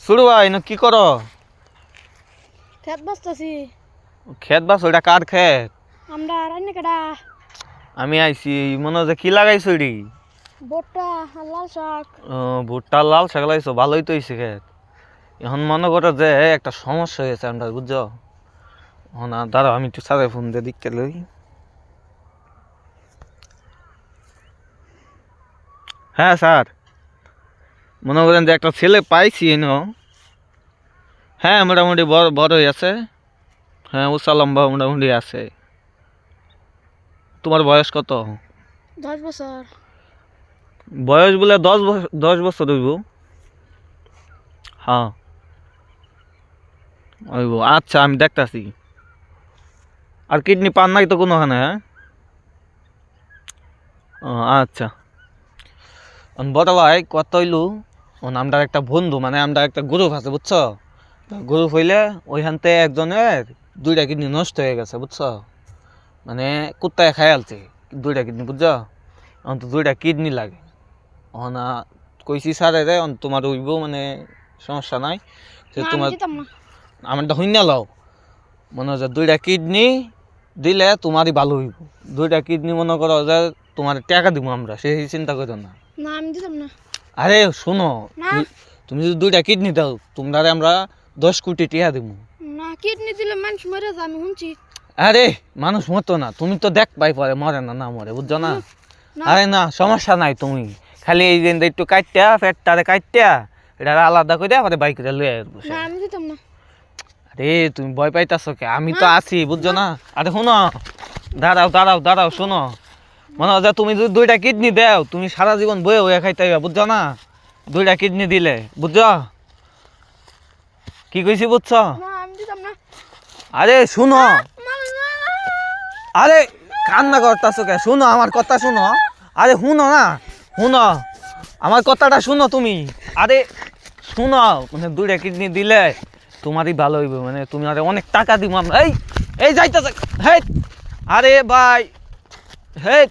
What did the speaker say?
শুরু ভাই না কি করো? খেত বসতেছি। ক্ষেত বাস ওইটা কার ক্ষেত? আমরা রান্না কাটা আমি আইছি মনে হচ্ছে কি লাগাইছো এটি? ভুট্টা আর লাল শাক। ভুট্টা লাল শাক লাগাইছো, ভালোই তো হয়েছে ক্ষেত। এখন মনে করো যে একটা সমস্যা হয়েছে আমরা, বুঝছো? না দাঁড়াও, আমি একটু সাথে ফোন দিয়ে দিকে লই। হ্যাঁ স্যার, মনে করেন যে একটা ছেলে পাইছি হ্যাঁ মোটামুটি বড়ই আছে। হ্যাঁ উঁচা লম্বা মোটামুটি আছে। তোমার বয়স কত? 10 বছর। বয়স বলে 10 বছর, 10 বছর হইব। হ্যাঁ হইব, আচ্ছা আমি দেখতাছি। আর কিডনি পান নাই তো কোনোখানে? হ্যাঁ ও আচ্ছা। বড় ভাই কত হইলু, আমরা একটা বন্ধু, মানে আমরা একটা গ্রুপ আছে বুঝছো? গ্রুপ হইলে ওইখানতে একজনের 2টা কিডনি নষ্ট হয়ে গেছে বুঝছো, মানে কুত্তায় খাই আলছে 2টা কিডনি বুঝছো। এখন তো 2টা কিডনি লাগে। না কইছি স্যারে রে তোমার হইব, মানে সমস্যা নাই যে না আমি তোমার দিতাম না। আমারটা হইনা লও, মনে হয় যে 2টা কিডনি দিলে তোমারই ভালো হইব। 2টা কিডনি মনে করো যে তোমার টাকা দিব আমরা, সেই চিন্তা করো না। না আমি দিতাম না। আরে শোনো, না তুমি যদি 2টা কিডনি দাও তোমরা আমরা 10 কোটি টাকা দিব। না কিডনি দিলে মানুষ মরে যায় আমি শুনছি। আরে মানুষ মতো না, তুমি তো দেখ পাই পরে মরে না, না মরে বুঝছো না। না আরে না সমস্যা নাই, তুমি খালি এই যে একটু কাটটা ফ্যাটটারে কাটটা এটা আলাদা করে পরে বাইক করে লয়ে আসবো। না আমি দিতাম না। আরে তুমি ভয় পাইতাছো কে? আমি তো না। আছি বুঝছো না। আরে শোনো, দাঁড়াও দাঁড়াও দাঁড়াও, শোনো, মনে হয় যে তুমি যদি 2টা কিডনি দাও তুমি সারা জীবন বয়ে হয়ে খাইতে হবে বুঝছো না। 2টা কিডনি দিলে বুঝছো কি কইছি বুঝছো? না আমি দিতাম না। আরে শুনো, মানুষ মরে না। আরে কান্না করতেছো কে? শুনো আমার কথা শুনো। আরে শুনো না, শুনো আমার কথাটা শুনো তুমি। আরে শুনো, মানে 2টা কিডনি দিলে তোমারই ভালো হইবে, মানে তুমি আরে অনেক টাকা দিব আমরা। এই এই যাইতেছে, হেই আরে ভাই, হেই